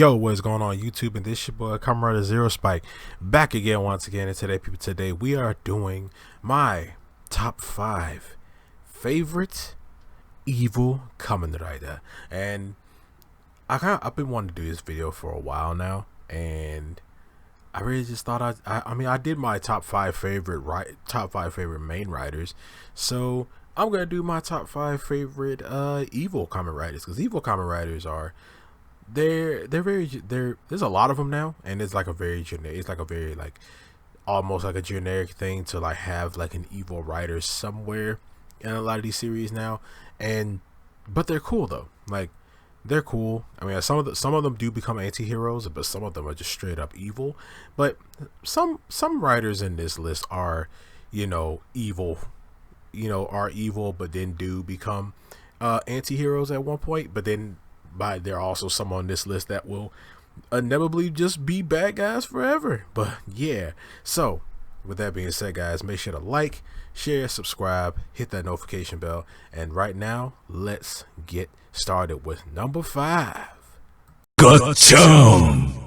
Yo, what's going on YouTube? And this your boy Kamen Zero Spike back again once again. And today we are doing my top 5 favorite evil Kamen Rider. And I've been wanting to do this video for a while now, and I really just thought I did my top 5 favorite main riders. So I'm gonna do my top 5 favorite evil Kamen Riders, because evil Kamen Riders are there's a lot of them now, and it's like a very generic, it's like a very like almost like a generic thing to like have like an evil rider somewhere in a lot of these series now. But they're cool though, like they're cool. I mean, some of them do become anti-heroes, but some of them are just straight up evil. But some riders in this list are, evil, but then do become anti-heroes at one point. But then there are also some on this list that will inevitably just be bad guys forever. But yeah, so with that being said, guys, make sure to like, share, subscribe, hit that notification bell, and right now let's get started with number 5. Gotcham!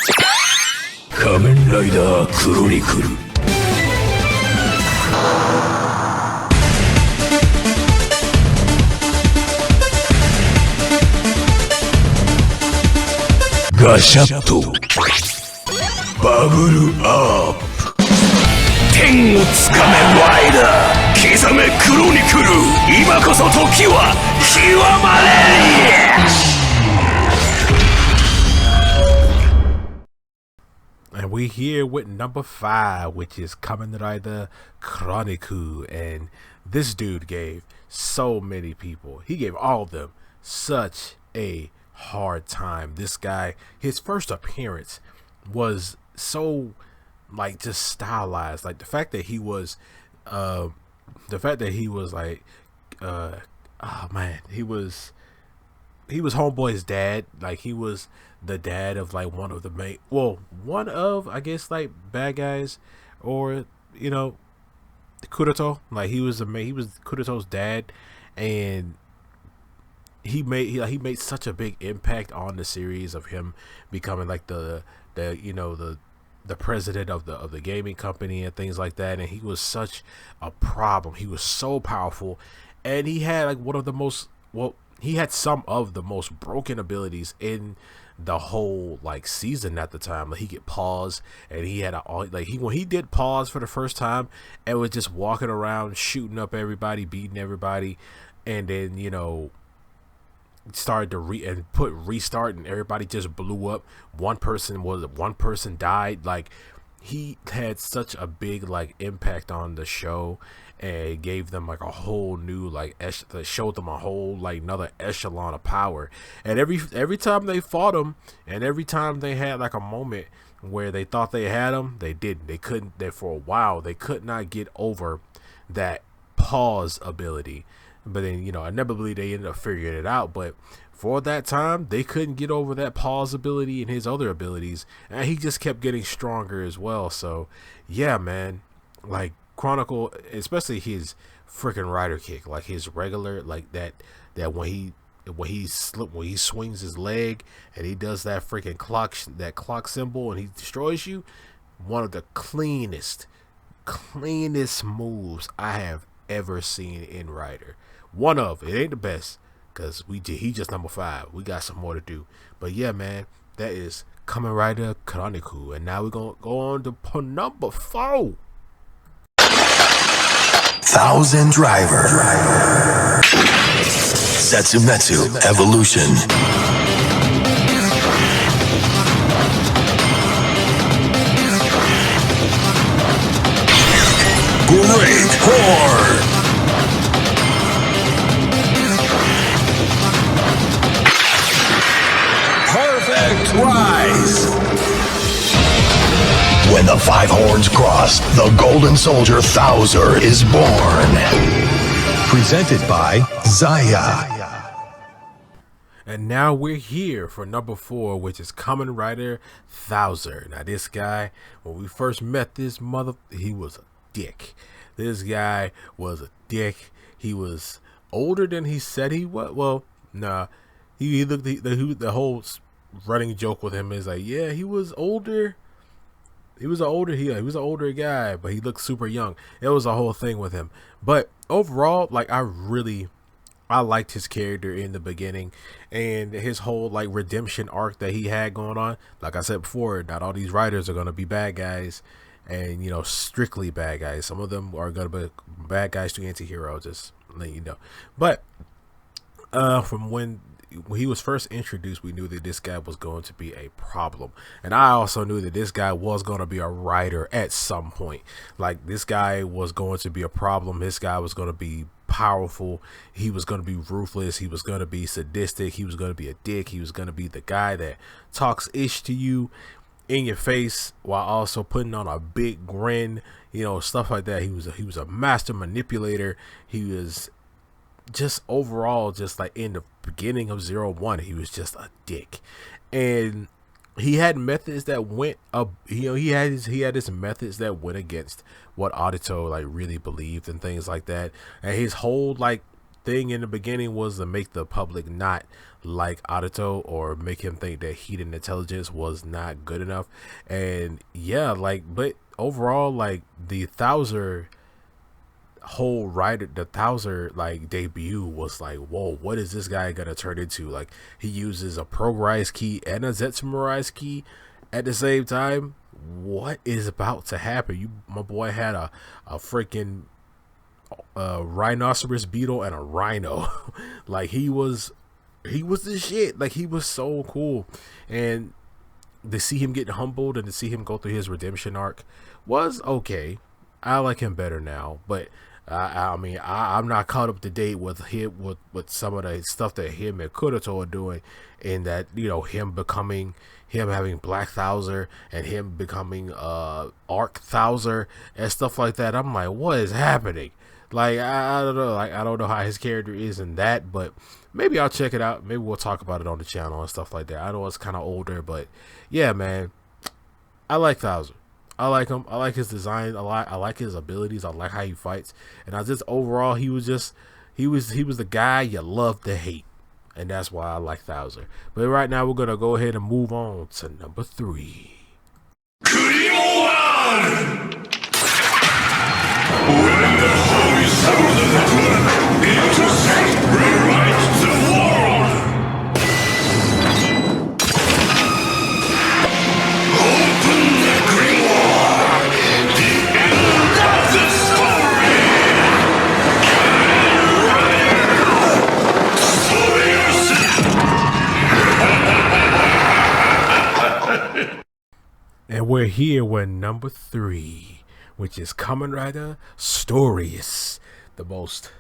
Kamen Rider Chronicle. Gashato Bubble Up 天をつかめライダー刻めクロニクル今こそ時は極まれ And we here with number 5, which is Kamen Rider Chronicle. And this dude gave so many people, he gave all of them such a hard time. This guy, his first appearance was so like just stylized, like the fact that he was like oh man, he was Homeboy's dad. Like he was the dad of like one of I guess like bad guys, or Kuroto. Like he was Kuroto's dad, and he made such a big impact on the series of him becoming like the president of the gaming company and things like that. And he was such a problem. He was so powerful, and he had like he had some of the most broken abilities in the whole like season at the time. Like he could pause, and he had when he did pause for the first time and was just walking around shooting up everybody, beating everybody, and then started to restart, and everybody just blew up. One person died. Like he had such a big like impact on the show, and it gave them like a whole new showed them a whole like another echelon of power. And every time they fought him, and every time they had like a moment where they thought they had him, they didn't. They couldn't. For a while they could not get over that pause ability. But then, inevitably they ended up figuring it out. But for that time, they couldn't get over that pause ability and his other abilities. And he just kept getting stronger as well. So, yeah, man. Like, Chronicle, especially his freaking rider kick. Like, his regular, like, that when he swings his leg and he does that freaking clock symbol and he destroys you. One of the cleanest moves I have ever seen in Rider. It ain't the best, because he just number 5. We got some more to do. But yeah, man, that is Kamen Rider Chronicle. And now we're gonna go on to number 4. Thousand Driver Setsumetsu Evolution. Great Horde. Perfect Rise. When the 5 horns cross, the Golden Soldier Ther is born. Presented by Zaya. And now we're here for number 4, which is Kamen Rider Ther. Now this guy, when we first met this he was a dick. This guy was a dick. He was older than he said he was. Well, nah, he looked the whole running joke with him is like, yeah, he was older. He was an older guy, but he looked super young. It was a whole thing with him. But overall, like I liked his character in the beginning and his whole like redemption arc that he had going on. Like I said before, not all these writers are gonna be bad guys and strictly bad guys. Some of them are gonna be bad guys to anti-hero, just letting you know. But from when he was first introduced, we knew that this guy was going to be a problem, and I also knew that this guy was going to be a writer at some point. Like, this guy was going to be a problem. This guy was going to be powerful. He was going to be ruthless. He was going to be sadistic. He was going to be a dick. He was going to be the guy that talks ish to you in your face while also putting on a big grin, stuff like that. He was a master manipulator. He was just overall, just like in the beginning of 01, he was just a dick. And he had methods that went up, he had his methods that went against what Audito like really believed and things like that. And his whole like thing in the beginning was to make the public not like Audito, or make him think that heat-and intelligence was not good enough. And yeah, like, but overall, like, the Thouser like debut was like, whoa, what is this guy gonna turn into? Like, he uses a Progrise key and a Zetsumarise key at the same time. What is about to happen? My boy had a freaking rhinoceros beetle and a rhino. Like, he was the shit. Like, he was so cool. And to see him get humbled and to see him go through his redemption arc was okay. I like him better now, but I mean, I'm not caught up to date with with some of the stuff that him and Kuroto are doing, in that, him having Black Thouser and him becoming Arc Thouser and stuff like that. I'm like, what is happening? Like, I don't know. Like, I don't know how his character is in that, but maybe I'll check it out. Maybe we'll talk about it on the channel and stuff like that. I know it's kind of older, but yeah, man, I like Thouser. I like him. I like his design a lot. I like his abilities. I like how he fights. And overall, he was the guy you love to hate. And that's why I like Thouser. But right now, we're going to go ahead and move on to number 3. When the holy sound of the blood intersect, rewrite the world! Open the grimoire! The end of the story! And we're here with number 3, which is Kamen Rider Storus. The most.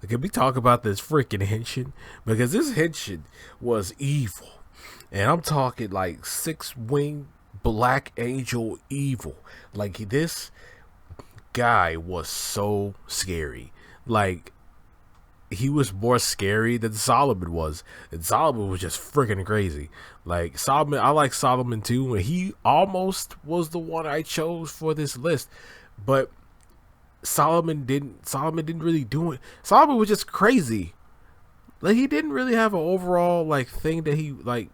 Can we talk about this freaking henshin? Because this henshin was evil. And I'm talking like 6-wing Black Angel evil. Like, this guy was so scary. Like, he was more scary than Solomon was. And Solomon was just freaking crazy. Like, Solomon, I like Solomon too. And he almost was the one I chose for this list. But Solomon didn't really do it. Solomon was just crazy. Like, he didn't really have an overall like thing that he was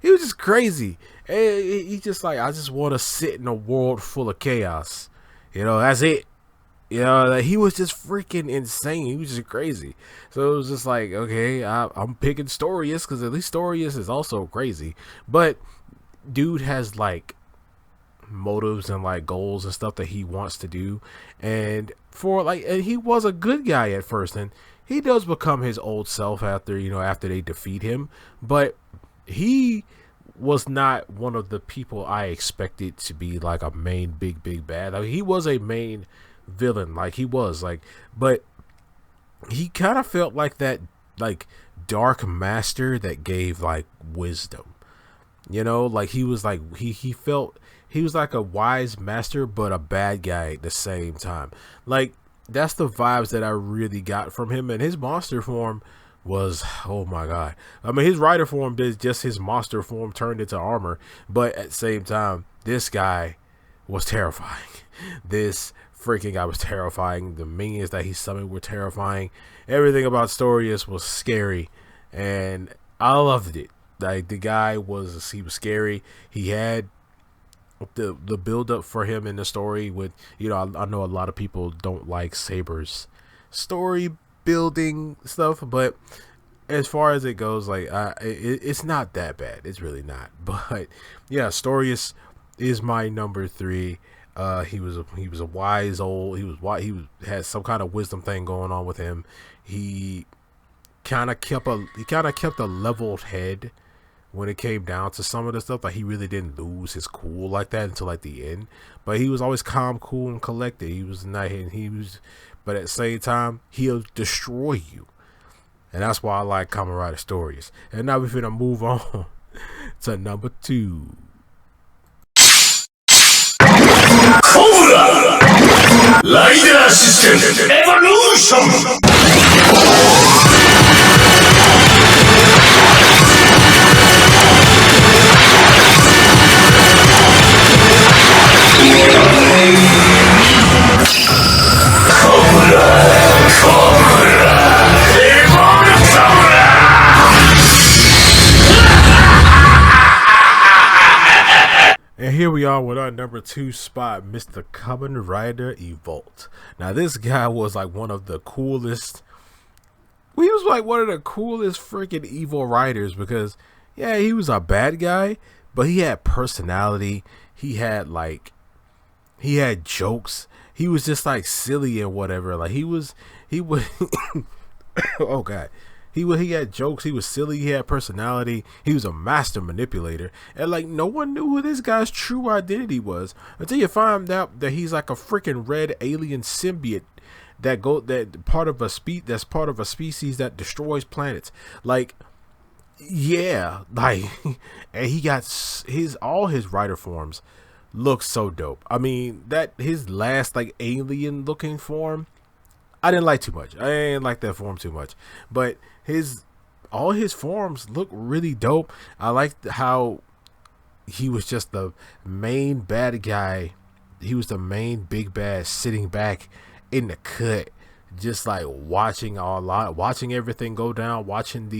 just crazy. And he just like, I just want to sit in a world full of chaos. That's it. Like, he was just freaking insane. He was just crazy. So it was just like, okay, I'm picking Storus because at least Storus is also crazy. But dude has like motives and like goals and stuff that he wants to do, and he was a good guy at first, and he does become his old self after they defeat him, but he was not one of the people I expected to be like a main big bad. Like, he was a main villain, like he was like, but he kind of felt like that like dark master that gave like wisdom, like he was like he felt he was like a wise master but a bad guy at the same time. Like, that's the vibes that I really got from him. And his monster form was, oh my god, I mean, his rider form is just his monster form turned into armor, but at the same time, this guy was terrifying. This freaking guy was terrifying. The minions that he summoned were terrifying. Everything about Storus was scary, and I loved it. Like the guy he was scary. He had the build up for him in the story with, you know, I know a lot of people don't like Saber's story building stuff, but as far as it goes, like it's not that bad. It's really not. But yeah, Storus is my number 3. He was a wise old. Had some kind of wisdom thing going on with him. He kind of kept a leveled head when it came down to some of the stuff. Like he really didn't lose his cool like that until like the end. But he was always calm, cool, and collected. He was not hitting. But at the same time, he'll destroy you. And that's why I like Kamen Rider Stories. And now we're finna move on to number 2. Cobra! Rider System Evolution! And here we are with our number 2 spot, Mr. Kamen Rider Evol. Now this guy was like one of the coolest. He was like one of the coolest freaking evil riders because, yeah, he was a bad guy, but he had personality. He had jokes. He was just like silly and whatever. Like he would oh god. He had jokes. He was silly. He had personality. He was a master manipulator, and like no one knew who this guy's true identity was until you find out that he's like a freaking red alien symbiote that's part of a species that destroys planets. Like, yeah, like, and he got all his rider forms look so dope. I mean, that his last like alien looking form, I didn't like too much. I didn't like that form too much, but all his forms look really dope. I liked how he was just the main bad guy. He was the main big bad sitting back in the cut, just like watching everything go down, watching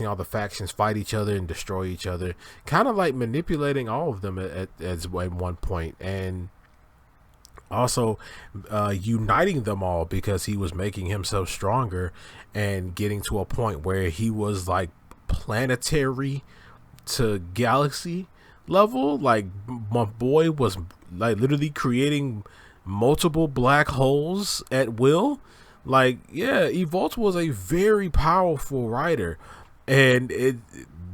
all the factions fight each other and destroy each other, kind of like manipulating all of them at one point, and also uniting them all because he was making himself stronger and getting to a point where he was like planetary to galaxy level. Like my boy was like literally creating multiple black holes at will. Like, yeah, Evol was a very powerful rider, and they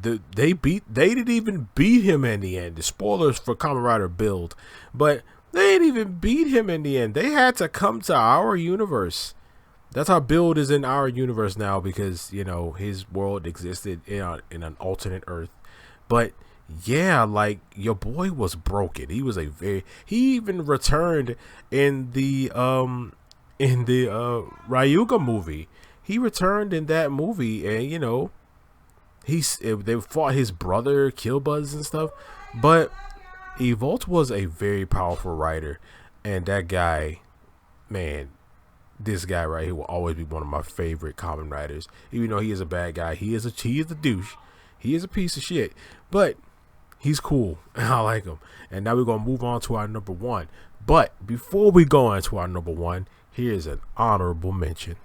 didn't even beat him in the end. The spoilers for Kamen Rider Build, but they didn't even beat him in the end. They had to come to our universe. That's how Build is in our universe now, because, you know, his world existed in an alternate Earth. But yeah, like, your boy was broken. He even returned in the Ryuga movie. He returned in that movie, and you know, they fought his brother Killbuzz and stuff. But Evol was a very powerful rider, and that guy, man, this guy right here will always be one of my favorite Kamen Riders. Even though he is a bad guy, he is a douche, he is a piece of shit, but he's cool and I like him. And now we're gonna move on to our number 1. But before we go into our number 1, here's an honorable mention.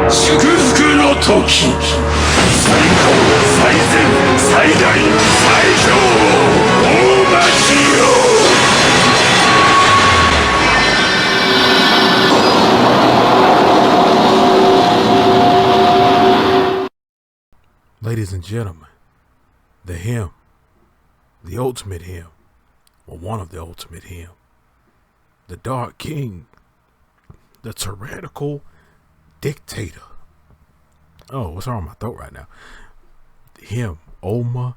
祝福の時最高最善最大最強大町よ Ladies and gentlemen, the ultimate him, or one of the ultimate him, the Dark King, the tyrannical dictator. Oh, what's wrong with my throat right now? Him, Oma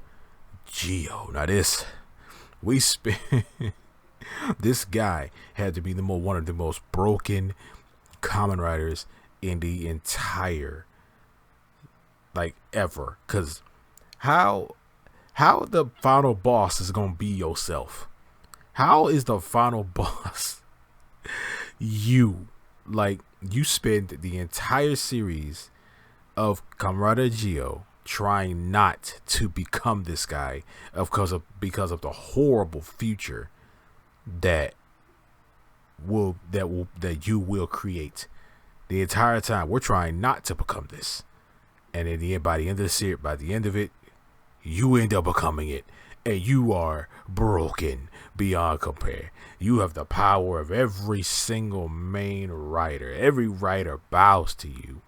Geo. Now this guy had to be one of the most broken Kamen Riders in the entire, like, ever. Cause how the final boss is gonna be yourself? How is the final boss you? Like, you spend the entire series of Kamen Rider Geo trying not to become this guy because of the horrible future that you will create. The entire time we're trying not to become this, and by the end of the series, by the end of it, you end up becoming it, and you are broken beyond compare. You have the power of every single main rider. Every rider bows to you.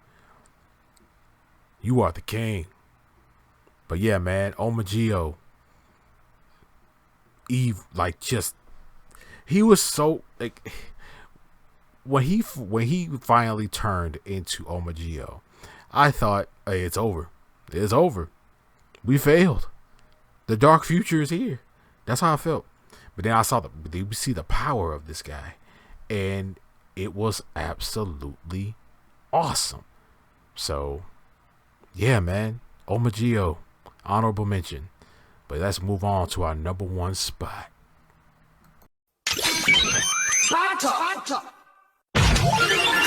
You are the king. But yeah, man, Omageo, Eve, like, just, he was so, like, when he finally turned into Omageo, I thought, hey, it's over. It's over. We failed. The dark future is here. That's how I felt. But then you see the power of this guy, and it was absolutely awesome. So, yeah, man, Omageo, honorable mention. But let's move on to our number one spot.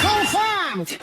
Confirmed!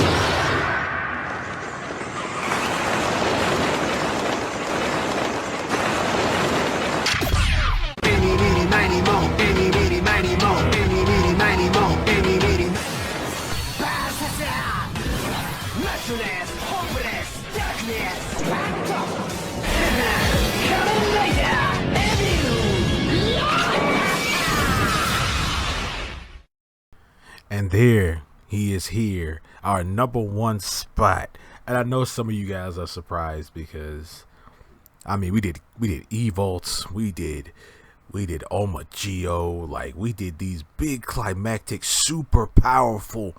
And there he is here, our number one spot. And I know some of you guys are surprised because, I mean, we did Evolts, we did Omageo, like, we did these big climactic, super powerful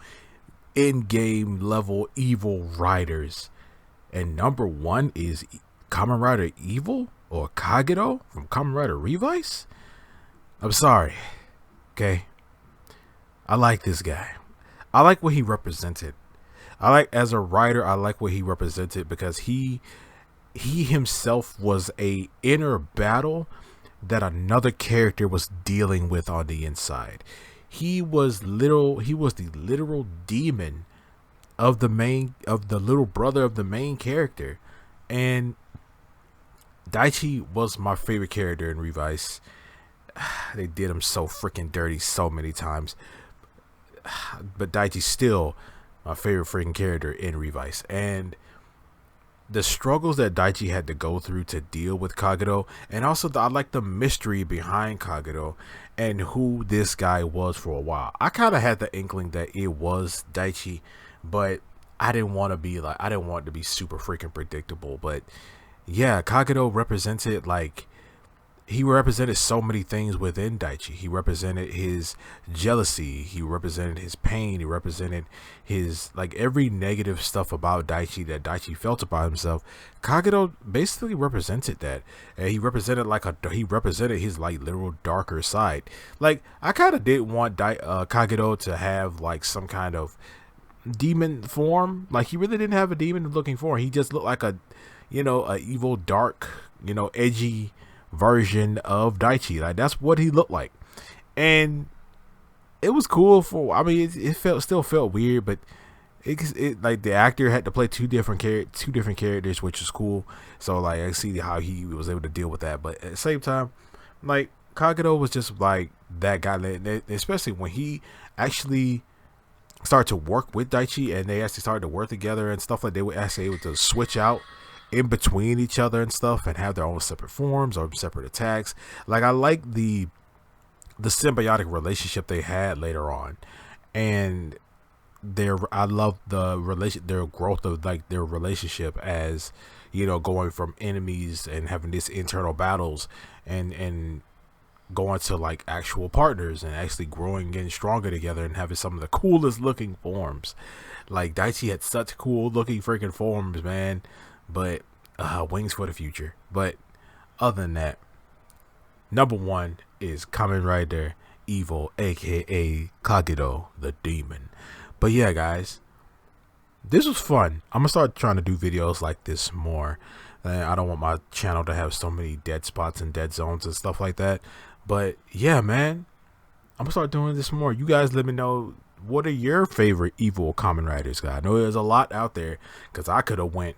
in-game level evil riders. And number one is Kamen Rider Evol, or Kagero from Kamen Rider Revice. I'm sorry, okay? I like this guy. I like what he represented. As a writer, I like what he represented because he himself was a inner battle that another character was dealing with on the inside. He was the literal demon of the little brother of the main character. And Daichi was my favorite character in Revice. They did him so freaking dirty so many times. But Daichi's still my favorite freaking character in Revice. And the struggles that Daichi had to go through to deal with Kagero, and also I like the mystery behind Kagero and who this guy was for a while. I kind of had the inkling that it was Daichi, but I didn't want it to be super freaking predictable. But yeah, Kagero represented, like, he represented so many things within Daichi. He represented his jealousy. He represented his pain. He represented his, like, every negative stuff about Daichi that Daichi felt about himself. Kagero basically represented that. And he represented his, like, literal darker side. Like, I kind of did want Kagero to have, like, some kind of demon form. Like, he really didn't have a demon looking form. He just looked like a evil, dark, edgy version of Daichi. Like, that's what he looked like. And it was cool it still felt weird, but it like the actor had to play two different characters, which is cool. So, like, I see how he was able to deal with that. But at the same time, like, Kagero was just like that guy, especially when he actually started to work with Daichi and they actually started to work together and stuff. Like, they were actually able to switch out in between each other and stuff and have their own separate forms or separate attacks. Like, I like the symbiotic relationship they had later on, and I love their growth of, like, their relationship as, going from enemies and having these internal battles and going to, like, actual partners and actually growing, getting stronger together and having some of the coolest looking forms. Like, Daichi had such cool looking freaking forms, man. But wings for the future. But other than that, number one is Kamen Rider Evol, aka Kagero the Demon. But yeah, guys, this was fun. I'm gonna start trying to do videos like this more. I don't want my channel to have so many dead spots and dead zones and stuff like that. But yeah, man, I'm gonna start doing this more. You guys let me know what are your favorite Evol Kamen Riders? I know there's a lot out there, because I could have went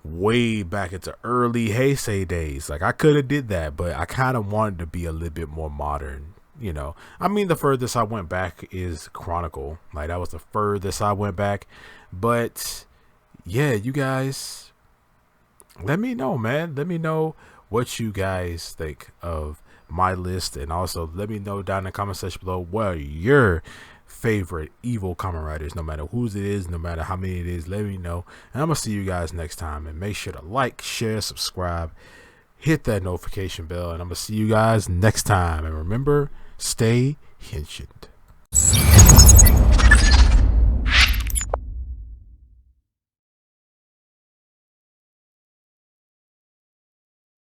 way back into early Heisei days. Like, I could have did that, but I kind of wanted to be a little bit more modern. You know, I mean, the furthest I went back is Chronicle. Like, that was the furthest I went back. But yeah, you guys, let me know, man. Let me know what you guys think of my list, and also let me know down in the comment section below what are your favorite Evol Kamen Riders, no matter whose it is, no matter how many it is. Let me know, and I'm gonna see you guys next time. And make sure to like, share, subscribe, hit that notification bell, and I'm gonna see you guys next time. And remember, stay henshined.